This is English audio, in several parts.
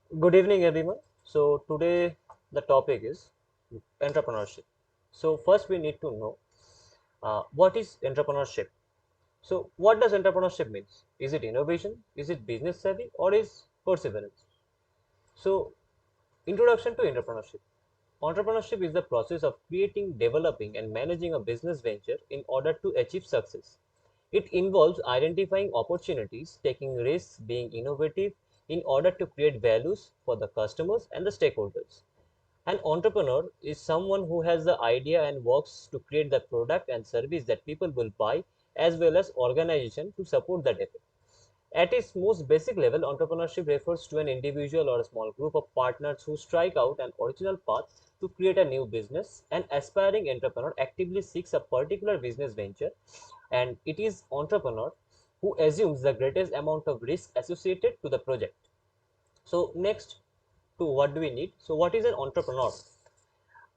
Good evening, everyone. So, today the topic is entrepreneurship. So, first we need to know what is entrepreneurship. So, what does entrepreneurship means? Is it innovation? Is it business savvy? Or is perseverance? So, introduction to entrepreneurship. Entrepreneurship is the process of creating, developing, and managing a business venture in order to achieve success. It involves identifying opportunities, taking risks, being innovative in order to create values for the customers and the stakeholders. An entrepreneur is someone who has the idea and works to create the product and service that people will buy, as well as organization to support that effort. At its most basic level, entrepreneurship refers to an individual or a small group of partners who strike out an original path to create a new business. An aspiring entrepreneur actively seeks a particular business venture, and it is entrepreneur who assumes the greatest amount of risk associated to the project. So next, to what do we need? So what is an entrepreneur?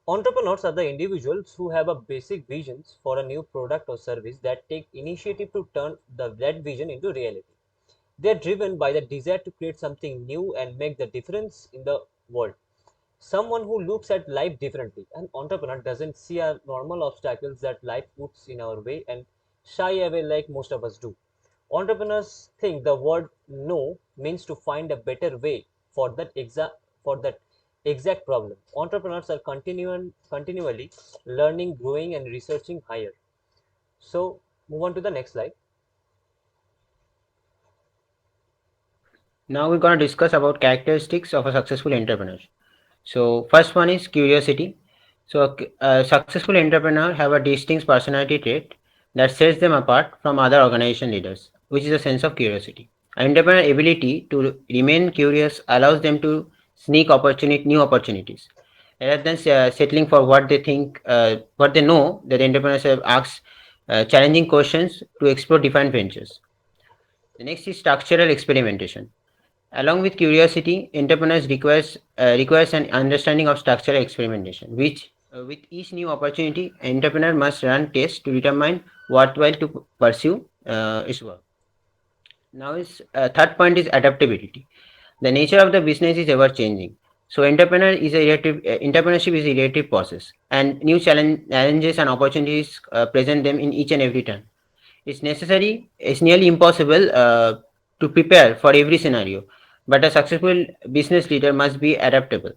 Entrepreneurs are the individuals who have a basic visions for a new product or service that take initiative to turn that vision into reality. They are driven by the desire to create something new and make the difference in the world. Someone who looks at life differently. An entrepreneur doesn't see our normal obstacles that life puts in our way and shy away like most of us do. Entrepreneurs think the word no means to find a better way for that exact problem. Entrepreneurs are continually learning, growing, and researching higher. So move on to the next slide. Now we're going to discuss about characteristics of a successful entrepreneur. So first one is curiosity. So a successful entrepreneur have a distinct personality trait that sets them apart from other organization leaders, which is a sense of curiosity. Entrepreneur ability to remain curious allows them to new opportunities, rather than settling for what they know. That entrepreneurs have asked challenging questions to explore different ventures. The next is structural experimentation. Along with curiosity, entrepreneurs requires an understanding of structural experimentation, which with each new opportunity, entrepreneur must run tests to determine worthwhile to pursue its work. Now, is third point is adaptability. The nature of the business is ever changing. So, entrepreneurship is a relative process, and new challenges and opportunities present them in each and every turn. It's nearly impossible to prepare for every scenario, but a successful business leader must be adaptable.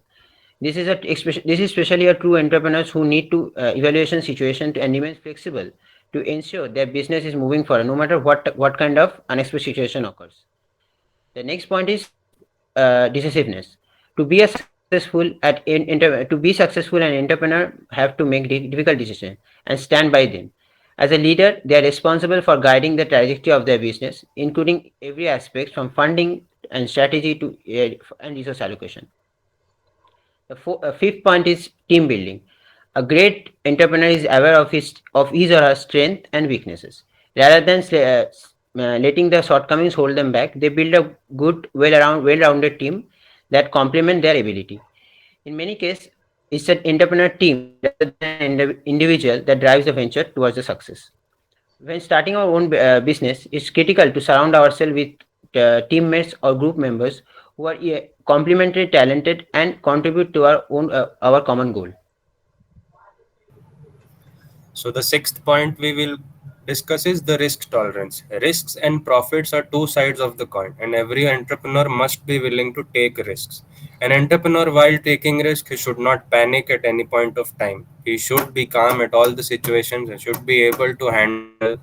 This is especially a true entrepreneurs who need to evaluation situation and remain flexible to ensure their business is moving forward no matter what kind of unexpected situation occurs. The next point is decisiveness. To be successful, an entrepreneur have to make difficult decisions and stand by them. As a leader, they are responsible for guiding the trajectory of their business, including every aspect from funding and strategy to and resource allocation. The fifth point is team building. A great entrepreneur is aware of his or her strength and weaknesses. Rather than letting the shortcomings hold them back, they build a good, well-rounded team that complement their ability. In many cases, it's an entrepreneur team rather than an individual that drives the venture towards the success. When starting our own business, it's critical to surround ourselves with teammates or group members who are complementary, talented, and contribute to our common goal. So the sixth point we will discuss is the risk tolerance. Risks and profits are two sides of the coin, and every entrepreneur must be willing to take risks. An entrepreneur, while taking risks, he should not panic at any point of time. He should be calm at all the situations and should be able to handle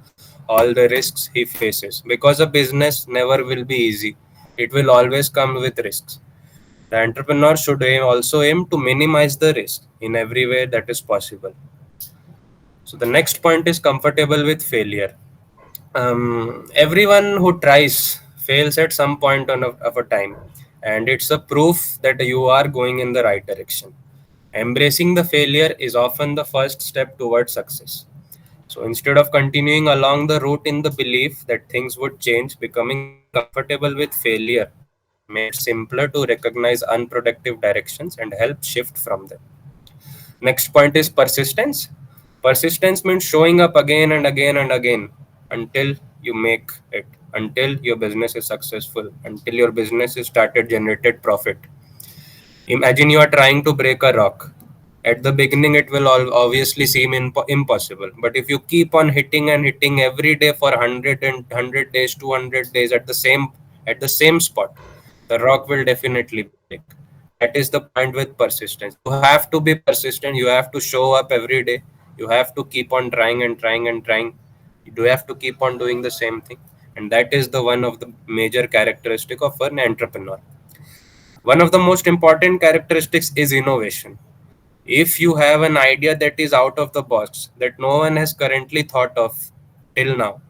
all the risks he faces. Because a business never will be easy. It will always come with risks. The entrepreneur should also aim to minimize the risk in every way that is possible. So the next point is comfortable with failure. Everyone who tries fails at some point of a time, and it's a proof that you are going in the right direction. Embracing the failure is often the first step towards success. So instead of continuing along the route in the belief that things would change, becoming comfortable with failure makes it simpler to recognize unproductive directions and help shift from them. Next point is persistence. Persistence means showing up again and again and again until you make it, until your business is successful, until your business is started generated profit. Imagine you are trying to break a rock. At the beginning, it will obviously seem impossible. But if you keep on hitting and hitting every day for 100 days, 200 days at the same spot, the rock will definitely break. That is the point with persistence. You have to be persistent. You have to show up every day. You have to keep on trying and trying and trying. You have to keep on doing the same thing, and that is the one of the major characteristic of an entrepreneur. One of the most important characteristics is innovation. If you have an idea that is out of the box, that no one has currently thought of till now,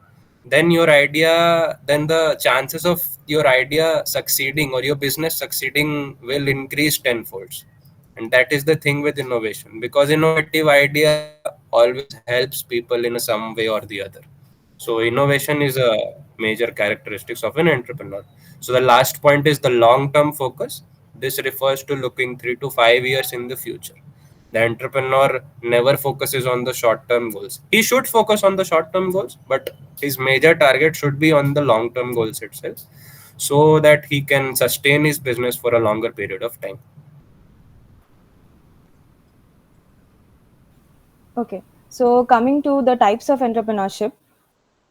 then the chances of your idea succeeding or your business succeeding will increase tenfolds. And that is the thing with innovation, because innovative idea always helps people in some way or the other. So innovation is a major characteristics of an entrepreneur. So the last point is the long term focus. This refers to looking 3 to 5 years in the future. The entrepreneur never focuses on the short term goals. He should focus on the short term goals, but his major target should be on the long term goals itself, so that he can sustain his business for a longer period of time. Okay, so coming to the types of entrepreneurship,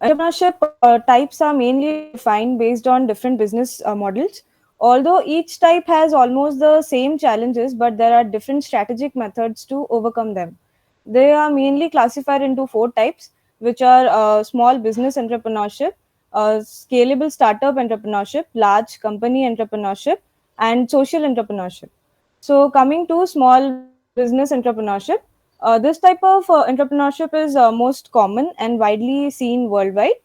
entrepreneurship types are mainly defined based on different business models. Although each type has almost the same challenges, but there are different strategic methods to overcome them. They are mainly classified into four types, which are small business entrepreneurship, scalable startup entrepreneurship, large company entrepreneurship, and social entrepreneurship. So, coming to small business entrepreneurship, this type of entrepreneurship is most common and widely seen worldwide.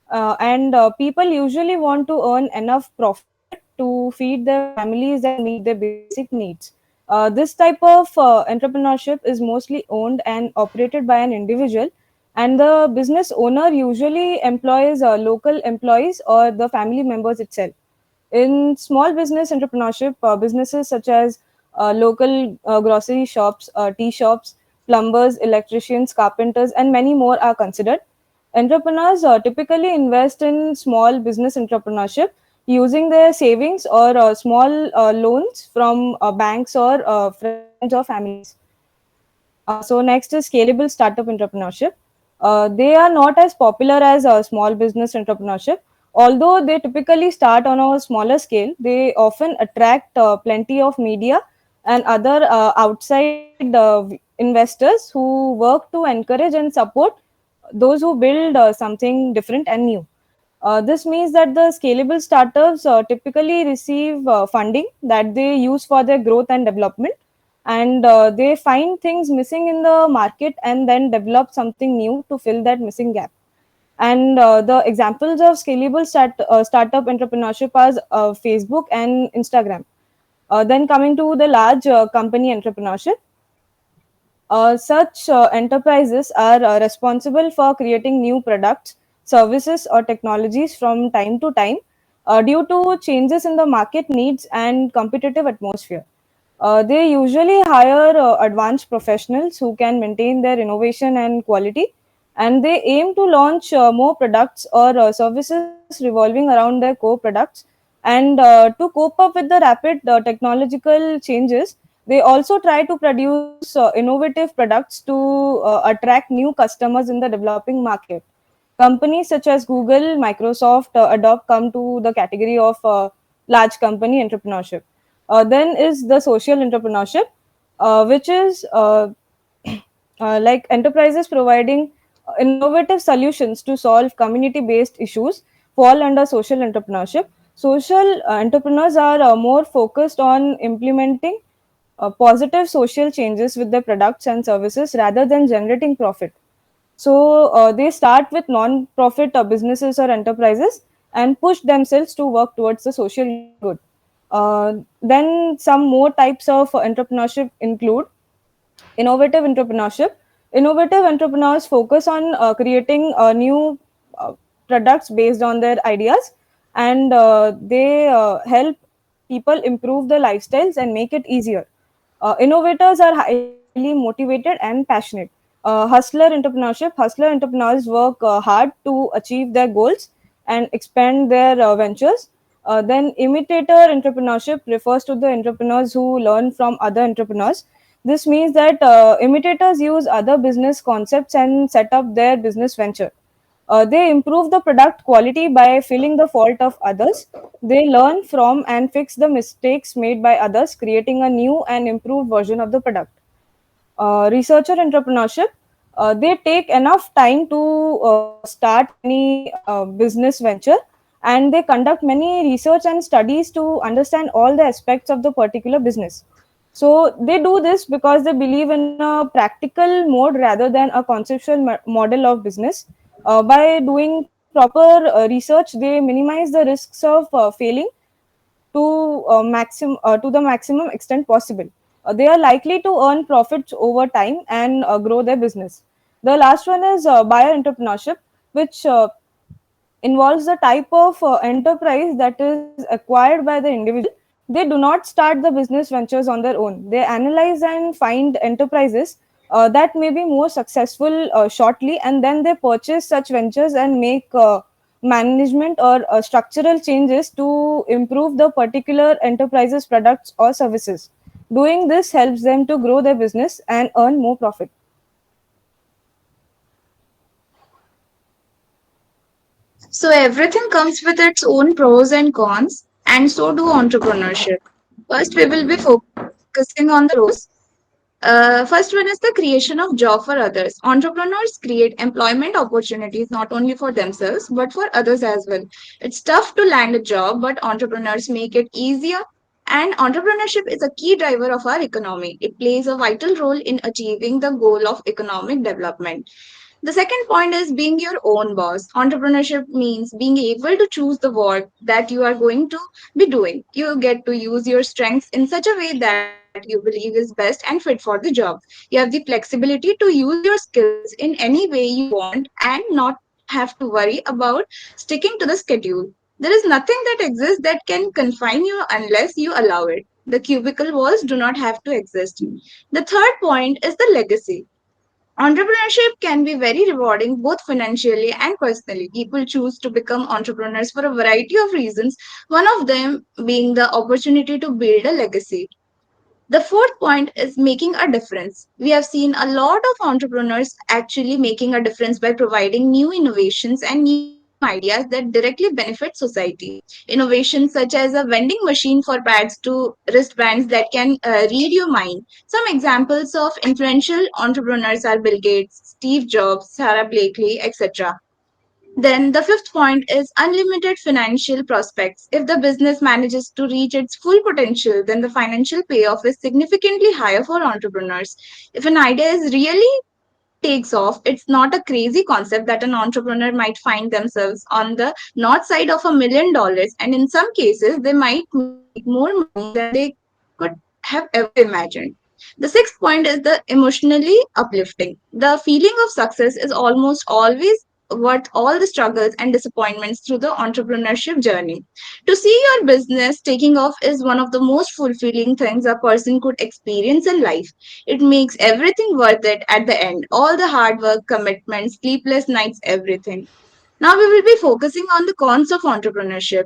And people usually want to earn enough profit to feed their families and meet their basic needs. This type of entrepreneurship is mostly owned and operated by an individual, and the business owner usually employs local employees or the family members itself. In small business entrepreneurship, businesses such as local grocery shops, tea shops, plumbers, electricians, carpenters, and many more are considered. Entrepreneurs typically invest in small business entrepreneurship using their savings or small loans from banks or friends or families. So next is scalable startup entrepreneurship. They are not as popular as small business entrepreneurship. Although they typically start on a smaller scale, they often attract plenty of media and other outside investors who work to encourage and support those who build something different and new. This means that the scalable startups typically receive funding that they use for their growth and development, and they find things missing in the market and then develop something new to fill that missing gap. And the examples of scalable startup entrepreneurship are Facebook and Instagram. Then coming to the large company entrepreneurship, such enterprises are responsible for creating new products, services, or technologies from time to time due to changes in the market needs and competitive atmosphere. They usually hire advanced professionals who can maintain their innovation and quality, and they aim to launch more products or services revolving around their core products. And to cope up with the rapid technological changes, they also try to produce innovative products to attract new customers in the developing market. Companies such as Google, Microsoft, Adobe come to the category of large company entrepreneurship. Then is the social entrepreneurship, which is like enterprises providing innovative solutions to solve community based issues fall under social entrepreneurship. Social entrepreneurs are more focused on implementing positive social changes with their products and services rather than generating profit. So they start with non-profit businesses or enterprises and push themselves to work towards the social good. Then some more types of entrepreneurship include innovative entrepreneurship. Innovative entrepreneurs focus on creating new uh, products based on their ideas, and they help people improve their lifestyles and make it easier. Innovators are highly motivated and passionate. Hustler entrepreneurs work hard to achieve their goals and expand their ventures. Then imitator entrepreneurship refers to the entrepreneurs who learn from other entrepreneurs. This means that imitators use other business concepts and set up their business venture. They improve the product quality by filling the fault of others. They learn from and fix the mistakes made by others, creating a new and improved version of the product. Researcher entrepreneurship, they take enough time to start any business venture, and they conduct many research and studies to understand all the aspects of the particular business. So they do this because they believe in a practical mode rather than a conceptual model of business. By doing proper research, they minimize the risks of failing to the maximum extent possible. They are likely to earn profits over time and grow their business. The last one is buyer entrepreneurship, which involves the type of enterprise that is acquired by the individual. They do not start the business ventures on their own. They analyze and find enterprises that may be more successful shortly, and then they purchase such ventures and make management or structural changes to improve the particular enterprise's products or services. Doing this helps them to grow their business and earn more profit. So everything comes with its own pros and cons, and so do entrepreneurship. First, we will be focusing on the pros. First one is the creation of job for others. Entrepreneurs create employment opportunities not only for themselves but for others as well. It's tough to land a job, but entrepreneurs make it easier. And entrepreneurship is a key driver of our economy. It plays a vital role in achieving the goal of economic development. The second point is being your own boss. Entrepreneurship means being able to choose the work that you are going to be doing. You get to use your strengths in such a way that you believe is best and fit for the job. You have the flexibility to use your skills in any way you want and not have to worry about sticking to the schedule. There is nothing that exists that can confine you unless you allow it. The cubicle walls do not have to exist. The third point is the legacy. Entrepreneurship can be very rewarding both financially and personally. People choose to become entrepreneurs for a variety of reasons, one of them being the opportunity to build a legacy. The fourth point is making a difference. We have seen a lot of entrepreneurs actually making a difference by providing new innovations and new ideas that directly benefit society. Innovations such as a vending machine for pads to wristbands that can read your mind. Some examples of influential entrepreneurs are Bill Gates, Steve Jobs, Sarah Blakely, etc. Then the fifth point is unlimited financial prospects. If the business manages to reach its full potential, then the financial payoff is significantly higher for entrepreneurs. If an idea is really takes off, it's not a crazy concept that an entrepreneur might find themselves on the north side of $1 million, and in some cases, they might make more money than they could have ever imagined. The sixth point is the emotionally uplifting. The feeling of success is almost always worth all the struggles and disappointments through the entrepreneurship journey. To see your business taking off is one of the most fulfilling things a person could experience in life. It makes everything worth it at the end. All the hard work, commitments, sleepless nights, everything. Now we will be focusing on the cons of entrepreneurship.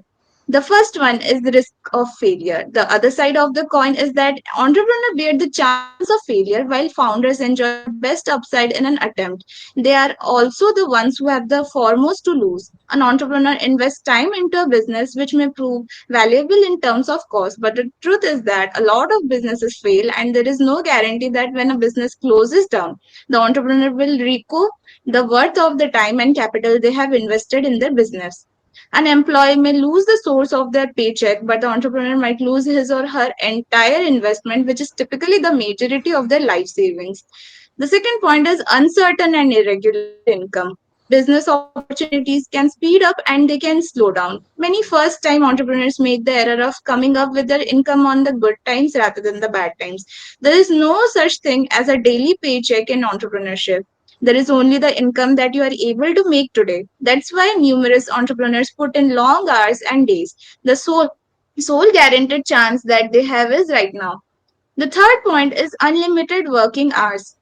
The first one is the risk of failure. The other side of the coin is that entrepreneurs bear the chances of failure while founders enjoy the best upside in an attempt. They are also the ones who have the foremost to lose. An entrepreneur invests time into a business which may prove valuable in terms of cost, but the truth is that a lot of businesses fail, and there is no guarantee that when a business closes down, the entrepreneur will recoup the worth of the time and capital they have invested in their business. An employee may lose the source of their paycheck, but the entrepreneur might lose his or her entire investment, which is typically the majority of their life savings. The second point is uncertain and irregular income. Business opportunities can speed up and they can slow down. Many first time entrepreneurs make the error of coming up with their income on the good times rather than the bad times. There is no such thing as a daily paycheck in entrepreneurship. There is only the income that you are able to make today. That's why numerous entrepreneurs put in long hours and days. The sole guaranteed chance that they have is right now. The third point is unlimited working hours.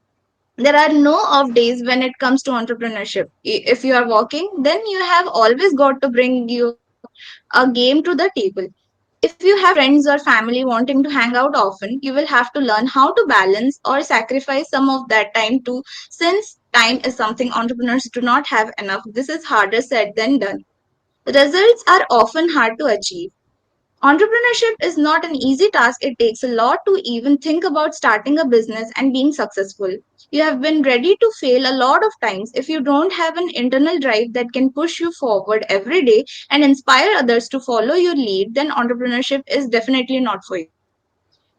There are no off days when it comes to entrepreneurship. If you are working, then you have always got to bring your a game to the table. If you have friends or family wanting to hang out often, you will have to learn how to balance or sacrifice some of that time too. Since time is something entrepreneurs do not have enough, this is harder said than done. Results are often hard to achieve. Entrepreneurship is not an easy task. It takes a lot to even think about starting a business and being successful. You have been ready to fail a lot of times. If you don't have an internal drive that can push you forward every day and inspire others to follow your lead, then entrepreneurship is definitely not for you.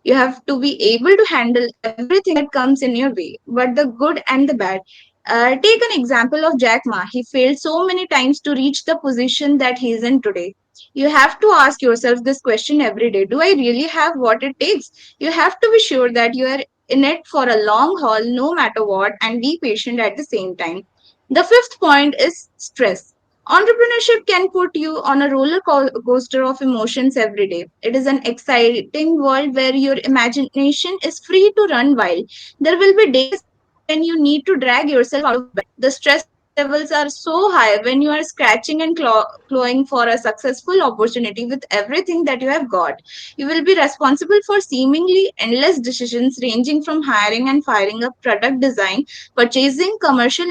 You have to be able to handle everything that comes in your way, but the good and the bad. Take an example of Jack Ma. He failed so many times to reach the position that he is in today. You have to ask yourself this question every day. Do I really have what it takes? You have to be sure that you are in it for a long haul, no matter what, and be patient at the same time. The fifth point is stress. Entrepreneurship can put you on a coaster of emotions every day. It is an exciting world where your imagination is free to run wild. There will be days when you need to drag yourself out of bed. The stress levels are so high when you are scratching and clawing for a successful opportunity with everything that you have got. You will be responsible for seemingly endless decisions ranging from hiring and firing a product design, purchasing commercial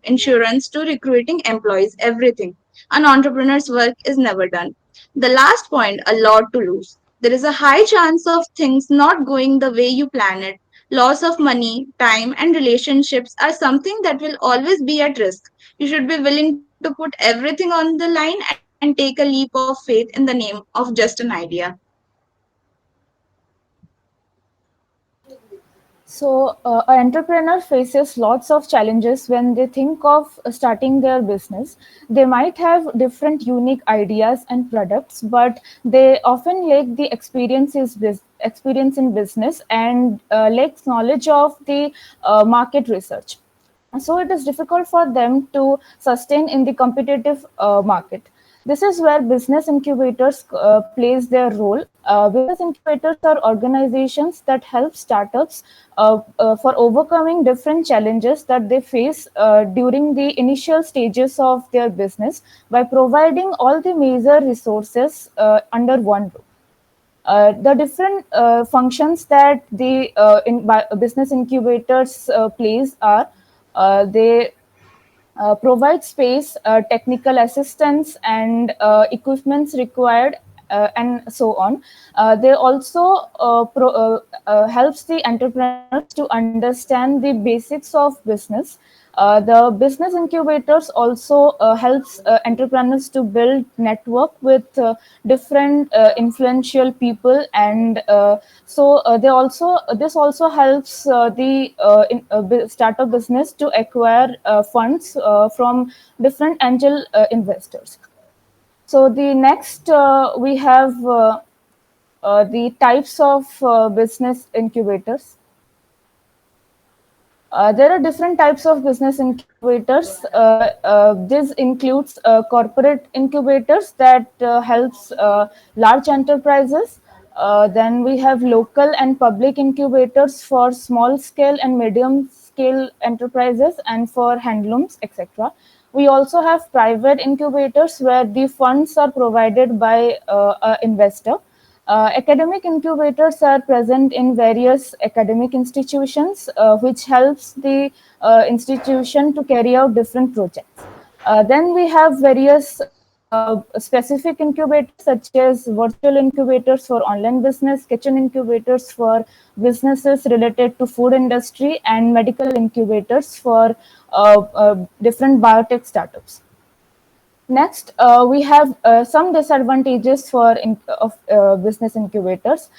insurance to recruiting employees, everything. An entrepreneur's work is never done. The last point, a lot to lose. There is a high chance of things not going the way you plan it. Loss of money, time, and relationships are something that will always be at risk. You should be willing to put everything on the line and take a leap of faith in the name of just an idea. So, an entrepreneur faces lots of challenges when they think of starting their business. They might have different unique ideas and products, but they often lack the experience in business and lacks knowledge of the market research. So it is difficult for them to sustain in the competitive market. This is where business incubators plays their role. Business incubators are organizations that help startups for overcoming different challenges that they face during the initial stages of their business by providing all the major resources under one roof. The different functions that the business incubators plays are they provide space, technical assistance, and equipments required, and so on. They also helps the entrepreneurs to understand the basics of business. The business incubators also helps entrepreneurs to build network with different influential people, and they also this also helps startup business to acquire funds from different angel investors. So the next we have the types of business incubators. There are different types of business incubators. This includes corporate incubators that helps large enterprises. Then we have local and public incubators for small scale and medium scale enterprises and for handlooms, etc. We also have private incubators where the funds are provided by an investor. Academic incubators are present in various academic institutions, which helps the institution to carry out different projects. Then we have various specific incubators, such as virtual incubators for online business, kitchen incubators for businesses related to food industry, and medical incubators for different biotech startups. Next, we have some disadvantages of business incubators.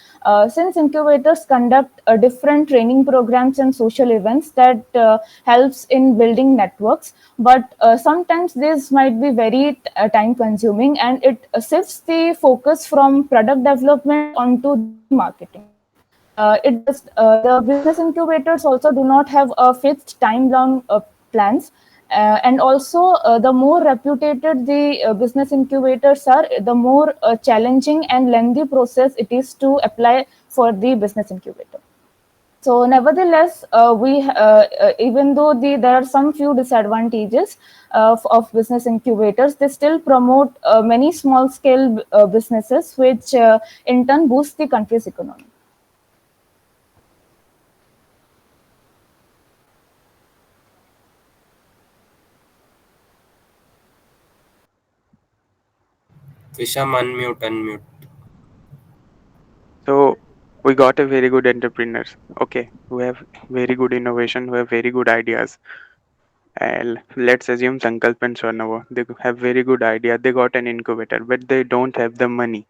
Since incubators conduct different training programs and social events that helps in building networks, but sometimes this might be very time consuming, and it shifts the focus from product development onto the marketing. The business incubators also do not have a fixed time bound plans, and also the more reputed the business incubators are, the more challenging and lengthy process it is to apply for the business incubator. So nevertheless, even though there are some few disadvantages of business incubators, they still promote many small scale businesses, which in turn boost the country's economy. Visham, unmute, unmute. So we got a very good entrepreneurs, okay, who have very good innovation, who have very good ideas. And let's assume Sankalp and Swarnava, they have very good idea. They got an incubator, but they don't have the money.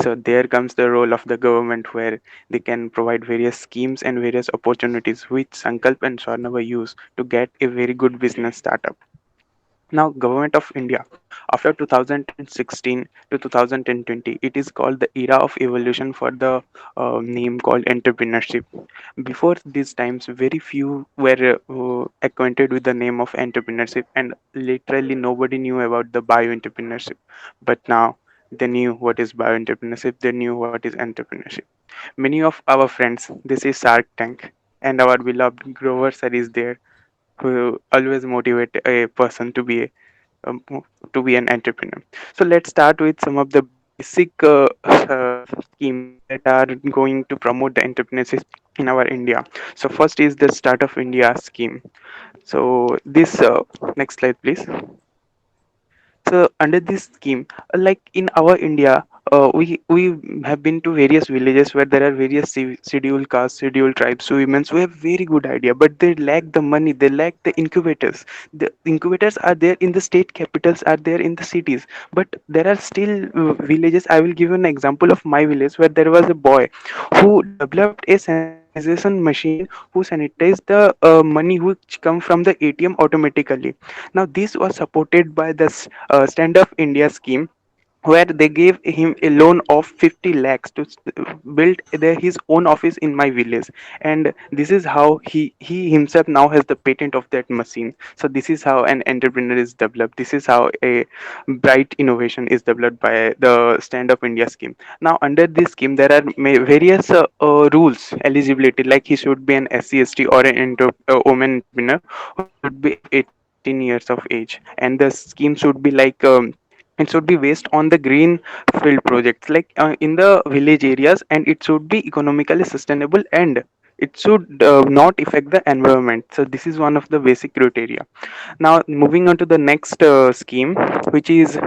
So there comes the role of the government, where they can provide various schemes and various opportunities which Sankalp and Swarnava use to get a very good business startup. Now, Government of India, after 2016 to 2020, it is called the era of evolution for the name called entrepreneurship. Before these times, very few were acquainted with the name of entrepreneurship, and literally nobody knew about the bio entrepreneurship. But now they knew what is bio entrepreneurship, they knew what is entrepreneurship. Many of our friends, this is Shark Tank, and our beloved Grover sir is there, who always motivate a person um, to be an entrepreneur. So let's start with some of the basic schemes that are going to promote the entrepreneurship in our India. So first is the Start of India scheme. So this next slide, please. So under this scheme, like in our India, we have been to various villages where there are various scheduled castes, scheduled tribes, so women who have very good idea, but they lack the money, they lack the incubators. The incubators are there in the state capitals, are there in the cities, but there are still villages. I will give you an example of my village, where there was a boy who developed a sanitization machine, who sanitized the money which come from the ATM automatically. Now this was supported by the Stand Up India scheme, where they gave him a loan of 50 lakhs to build his own office in my village. And this is how he himself now has the patent of that machine. So this is how an entrepreneur is developed, this is how a bright innovation is developed by the Stand Up India scheme. Now under this scheme there are various rules eligibility, like he should be an SC/ST or an woman entrepreneur who should be of 18 years of age, and the scheme should be like it should be based on the green field projects, like in the village areas, and it should be economically sustainable, and it should not affect the environment. So this is one of the basic criteria. Now moving on to the next scheme, which is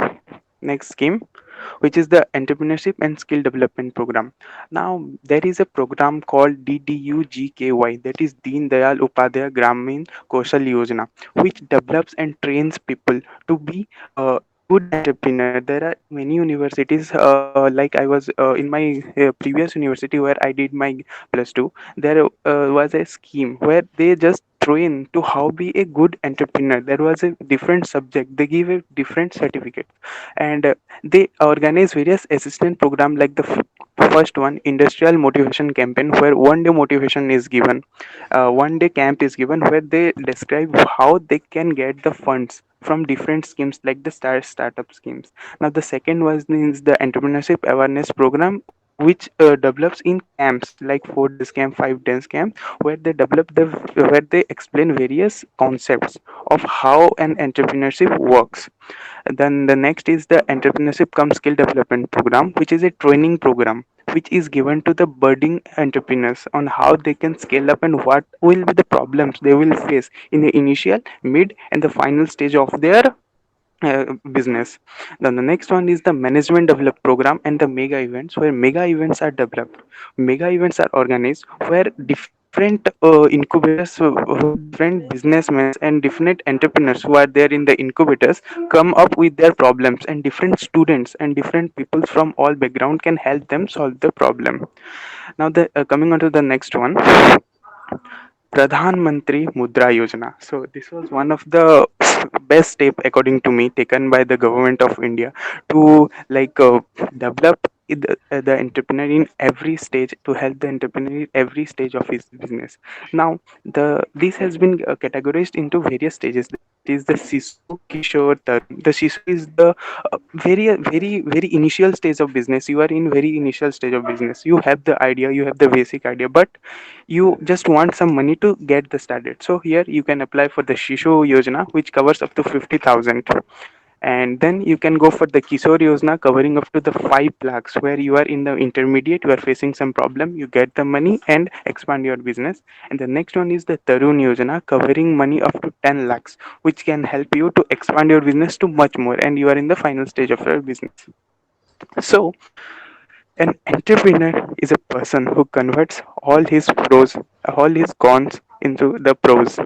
next scheme which is the Entrepreneurship and Skill Development Program. Now, there is a program called DDUGKY, that is Deen Dayal Upadhyay Gramin Kaushal Yojana, which develops and trains people to be a good entrepreneur. There are many universities, like I was in my previous university where I did my plus two. There was a scheme where they just train to how be a good entrepreneur. There was a different subject. They give a different certificate, and they organize various assistant program, like the first one, industrial motivation campaign, where 1 day motivation is given, 1 day camp is given, where they describe how they can get the funds from different schemes, like the startup schemes. Now the second one is the entrepreneurship awareness program, which develops in camps, like 4 days camp, 5 days camp, where they develop where they explain various concepts of how an entrepreneurship works. Then the next is the Entrepreneurship Cum Skill Development Program, which is a training program which is given to the budding entrepreneurs on how they can scale up and what will be the problems they will face in the initial, mid, and the final stage of their business. Then the next one is the Management Develop Program and the mega events, where mega events are developed. Mega events are organized where different incubators, where different businessmen and different entrepreneurs who are there in the incubators come up with their problems, and different students and different people from all background can help them solve the problem. Now the coming on to the next one, Pradhan Mantri Mudra Yojana. So this was one of the best step, according to me, taken by the government of India to develop the entrepreneur in every stage, to help the entrepreneur in every stage of his business. Now, this has been categorized into various stages. That is the Sisu, Kishore, Tarun. The Sisu is the very initial stage of business. You are in very initial stage of business. You have the idea, you have the basic idea, but you just want some money to get the started. So here you can apply for the Shishu Yojana, which covers up to 50,000. And then you can go for the Kishore Yojana, covering up to the 5 lakhs, where you are in the intermediate, you are facing some problem, you get the money and expand your business. And the next one is the Tarun Yojana, covering money up to 10 lakhs, which can help you to expand your business to much more, and you are in the final stage of your business. So an entrepreneur is a person who converts all his cons into the pros.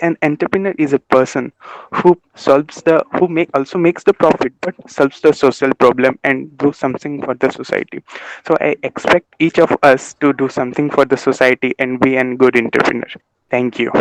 An entrepreneur is a person who also makes the profit, but solves the social problem and do something for the society. So I expect each of us to do something for the society and be a good entrepreneur. Thank you.